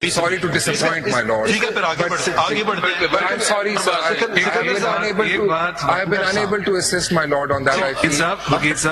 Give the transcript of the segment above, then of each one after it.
Sorry to disappoint, my lord. ठीक है, फिर आगे बढ़ते हैं। But I'm sorry, sir. I have been unable to assist my lord on that. I feel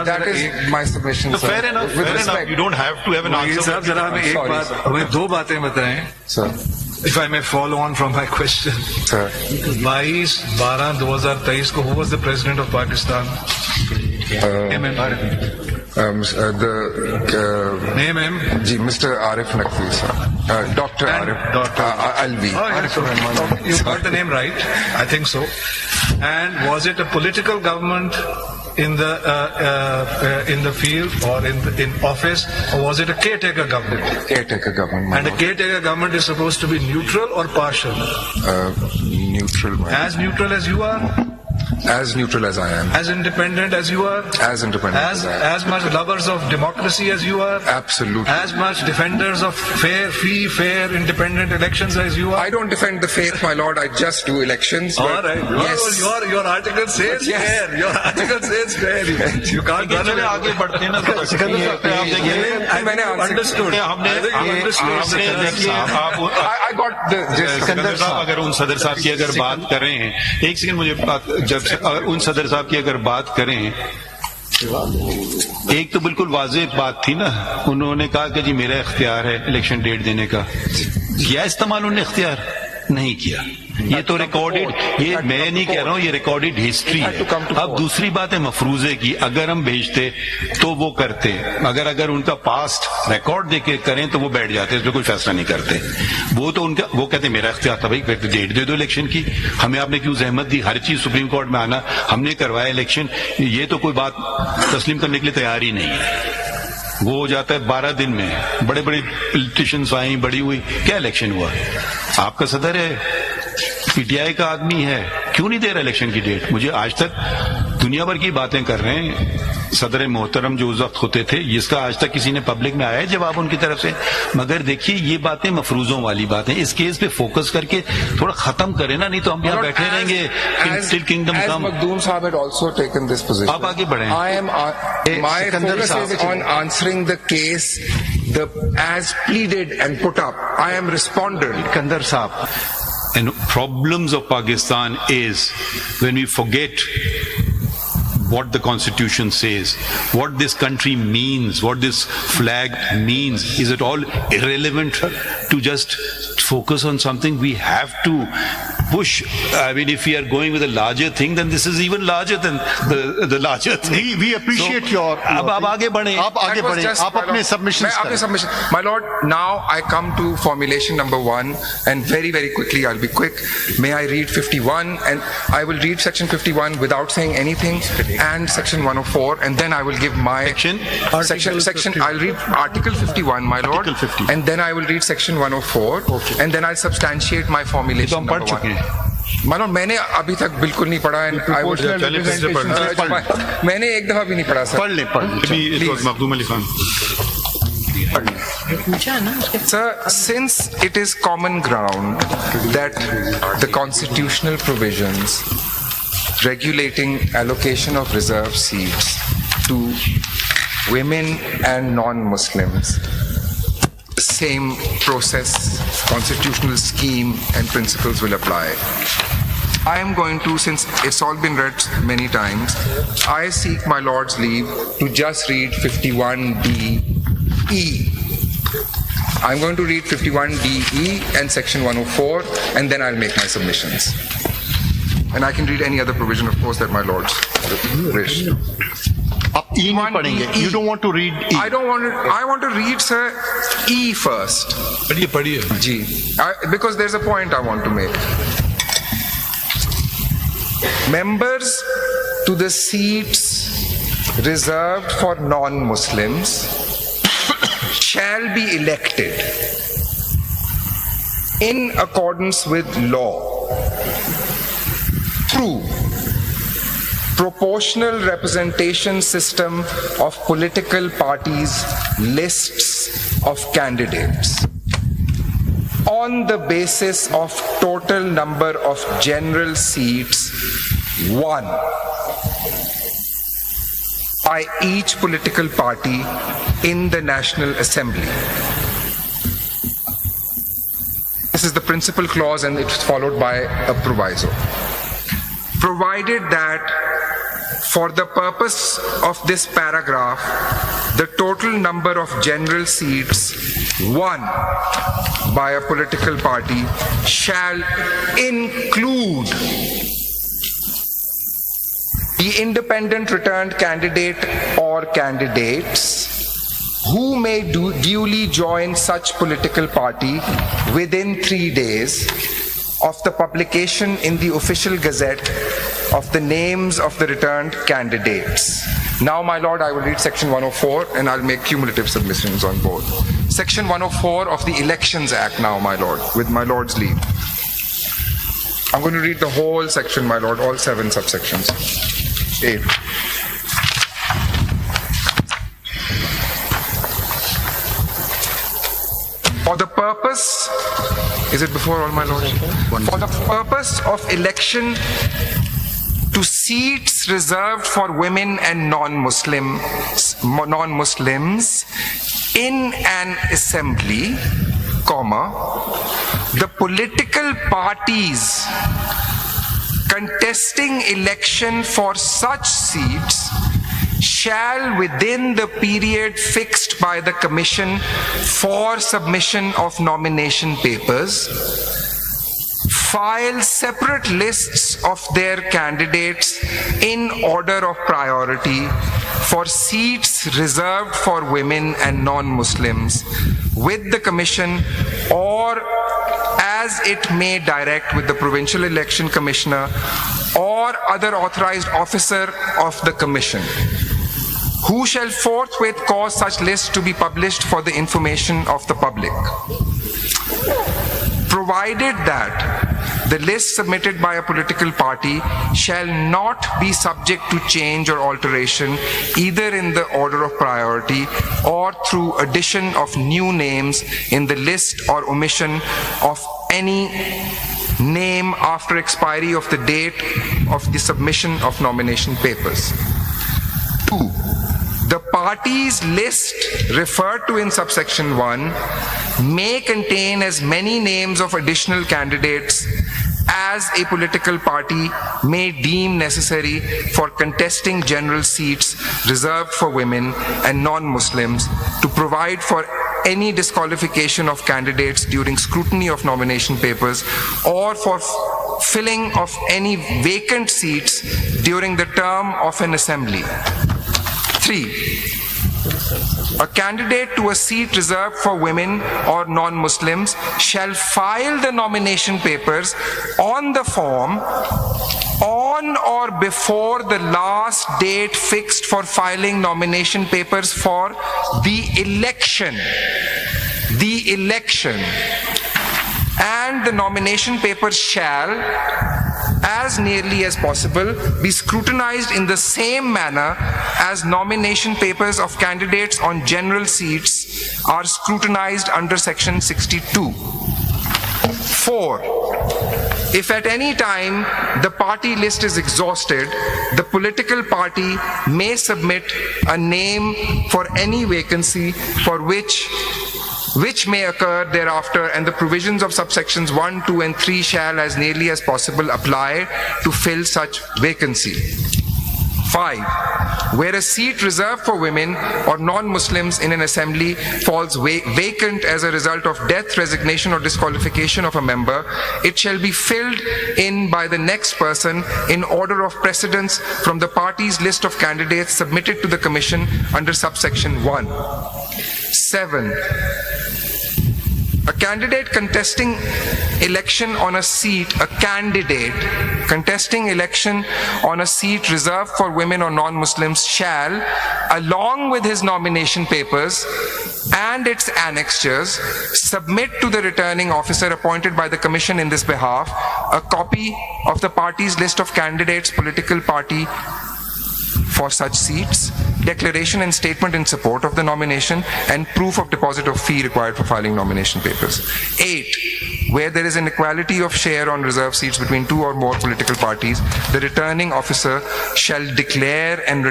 that is my submission, sir. Fair enough. With Fair enough. respect, You don't have to have an answer. साहब जरा हमें एक Sorry, बात sir. हमें दो बातें बताएं, sir. if I may follow on from my question. Sir. 22/12/2023 को who was the president of Pakistan? Name him. Name him. Ji, Mr. Arif Naqvi, sir. Dr. And Arif. Dr. Alvi. Oh, yes, you got the name right. I think so. And was it a political government in the field or in office, or was it a caretaker government? Caretaker government. my And a lord. caretaker government is supposed to be neutral or partial? Neutral, my lord. As neutral as you are, As neutral as I am. as independent as you are, As independent as I am. as much lovers of democracy as you are, Absolutely. as much defenders of free, fair, independent elections as you are. I don't defend the faith, my lord. I just do elections. All but right. Yes. Your article says Yes. fair. Your article says fair. You can't run चले away. आगे बढ़ते हैं ना। सिकंदर साहब पे आप देखिए, मैंने answer Understood. हमने देखिए आप I got the gist. Sikandar साहब अगर उन सदर साहब की अगर बात कर रहे हैं, एक सेकंड मुझे अगर उन सदर साहब की अगर बात करें, एक तो बिल्कुल वाज़ेह बात थी ना, उन्होंने कहा कि जी मेरा इख्तियार है इलेक्शन डेट देने का। किया इस्तेमाल उन्होंने इख्तियार नहीं किया। ये तो रिकॉर्डेड, ये मैं नहीं कह रहा हूँ, ये रिकॉर्डेड हिस्ट्री है। अब दूसरी बात है मफरूजे की, अगर हम भेजते तो वो करते, अगर उनका पास्ट रिकॉर्ड देके करें तो वो बैठ जाते, इसमें कोई फैसला नहीं करते। वो तो उनका वो कहते मेरा इख्तियार था भाई, डेट दे दो इलेक्शन की, हमें आपने क्यों जहमत दी, हर चीज सुप्रीम कोर्ट में आना, हमने करवाया इलेक्शन, ये तो कोई बात तस्लीम करने के लिए तैयार ही नहीं है। वो हो जाता है 12 दिन में, बड़े बड़े पॉलिटिशियंस आई, बड़ी हुई, क्या इलेक्शन हुआ? आपका सदर है, पीटीआई का आदमी है, क्यों नहीं दे रहा इलेक्शन की डेट? मुझे आज तक दुनिया भर की बातें कर रहे हैं सदर मोहतरम जो उस वक्त होते थे, जिसका आज तक किसी ने पब्लिक में आया है जवाब उनकी तरफ से। मगर देखिए ये बातें मफरूजों वाली बातें, इस केस पे फोकस करके थोड़ा खत्म करें ना, नहीं तो हम यहाँ बैठे रहेंगे till kingdom As come. Makhdoom Sahab had also taken this position. आप आगे बढ़ें। My focus is on answering the case as pleaded and put up. I am responded. Sikandar साहब, and problems of Pakistan is when we forget what the constitution says, what this country means, what this flag means. Is it all irrelevant to just focus on something? We have to push. I mean, if we are going with a larger thing, then this is even larger than the larger thing. We appreciate your अब आप आगे बढ़ें। आप आगे That was बढ़ें, just, आप my अपने lord, submission मैं अपने submission, my lord, now I come to formulation number 1, and very very quickly, I'll be quick. May I read 51, and I will read section 51 without saying anything, and section 104, and then I will give my section. I'll read article 51, my lord, Article 50. and then I will read section 104, and then I'll substantiate my formulation हम पढ़ number 1. चुके हैं। मानो मैंने अभी तक बिल्कुल नहीं पढ़ा, and I would मैंने एक दफा भी नहीं पढ़ा सर। पढ़ लें। Makhdoom Ali Khan. Sir, since it is common ground that the constitutional provisions regulating allocation of reserve seats to women and non-Muslims, same process, constitutional scheme and principles will apply. I am going to, since it's all been read many times, I seek my Lord's leave to just read 51DE. I'm going to read 51DE and section 104, and then I'll make my submissions. And I can read any other provision, of course, that my Lords wish. आप ई नहीं पढ़ेंगे, you don't want to read E. I want to read, sir, E first. पढ़िए। G. Because there's a point I want to make. Members to the seats reserved for non-Muslims shall be elected in accordance with law through proportional representation system of political parties' lists of candidates on the basis of total number of general seats won by each political party in the National Assembly. This is the principal clause and it's followed by a proviso. Provided that for the purpose of this paragraph, the total number of general seats won by a political party shall include the independent returned candidate or candidates who may duly join such political party within 3 days of the publication in the official gazette of the names of the returned candidates. Now, my lord, I will read section 104 and I'll make cumulative submissions on both. Section 104 of the Elections Act now, my lord, with my lord's leave. I'm going to read the whole section, my lord, all 7 subsections. 8. For the purpose, is it before all, my lord? For the purpose of election to seats reserved for women and non-Muslims in an assembly, the political parties contesting election for such seats shall, within the period fixed by the Commission for submission of nomination papers, file separate lists of their candidates in order of priority for seats reserved for women and non-Muslims with the Commission, or as it may direct with the Provincial Election Commissioner or other authorized officer of the Commission, who shall forthwith cause such lists to be published for the information of the public. Provided that the list submitted by a political party shall not be subject to change or alteration either in the order of priority or through addition of new names in the list or omission of any name after expiry of the date of the submission of nomination papers. 2. The party's list referred to in subsection 1 may contain as many names of additional candidates as a political party may deem necessary for contesting general seats reserved for women and non-Muslims, to provide for any disqualification of candidates during scrutiny of nomination papers or for filling of any vacant seats during the term of an assembly. 3. A candidate to a seat reserved for women or non-Muslims shall file the nomination papers on the form on or before the last date fixed for filing nomination papers for the election. And the nomination papers shall, as nearly as possible, be scrutinized in the same manner as nomination papers of candidates on general seats are scrutinized under section 62. 4. If at any time the party list is exhausted, the political party may submit a name for any vacancy for which may occur thereafter, and the provisions of subsections 1, 2, and 3 shall, as nearly as possible, apply to fill such vacancy. 5. Where a seat reserved for women or non-Muslims in an assembly falls vacant as a result of death, resignation, or disqualification of a member, it shall be filled in by the next person in order of precedence from the party's list of candidates submitted to the Commission under subsection 1. 7. A candidate contesting election on a seat reserved for women or non-Muslims shall, along with his nomination papers and its annexures, submit to the returning officer appointed by the Commission in this behalf a copy of the party's list of candidates, political party for such seats, declaration and statement in support of the nomination, and proof of deposit of fee required for filing nomination papers. 8. Where there is an equality of share on reserved seats between 2 or more political parties, the returning officer shall declare the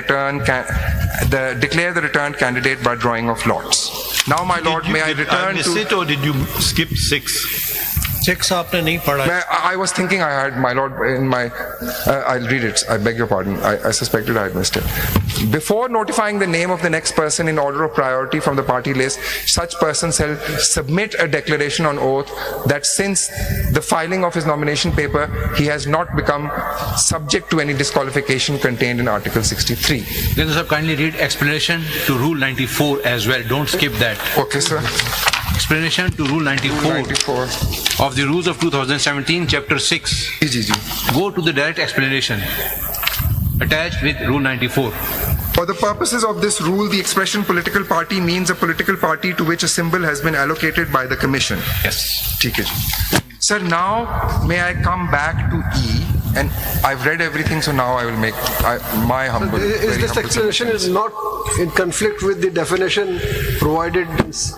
returned candidate by drawing of lots. Now, my lord, may I return to... Did you skip 6? 6 आपने नहीं पढ़ा. I was thinking I had, my lord, in my, I'll read it. I beg your pardon. I suspected I had missed it. Before notifying the name of the next person in order of priority from the party list, such person shall submit a declaration on oath that since the filing of his nomination paper, he has not become subject to any disqualification contained in Article 63. Then sir, kindly read explanation to Rule 94 as well. Don't skip that. Okay, sir. Explanation to Rule 94 94. of the Rules of 2017, Chapter 6. Ji. Go to the direct explanation attached with Rule 94. For the purposes of this rule, the expression political party means a political party to which a symbol has been allocated by the Commission. Yes. ठीक है जी. Sir, now may I come back to E? And I've read everything, so now I will make my humble. Is very this humble explanation is submission. not in conflict with the definition provided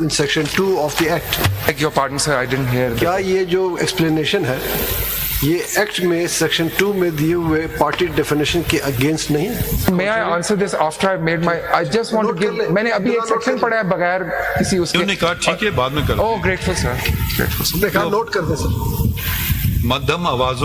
in section 2 of the act? Beg your pardon, sir. I didn't hear. क्या ये जो explanation है ये act में section 2 में दिए हुए party definition के अगेंस्ट नहीं है? May I answer this after I've made my? I just want to Note कर give. ले. मैंने अभी एक Note सेक्शन कर ले. पढ़ा है बगैर किसी उसके. उन्होंने कहा ठीक है बाद में कर Oh, grateful, sir. Grateful, sir. देखा नोट कर दे सर. मध्यम आवाजों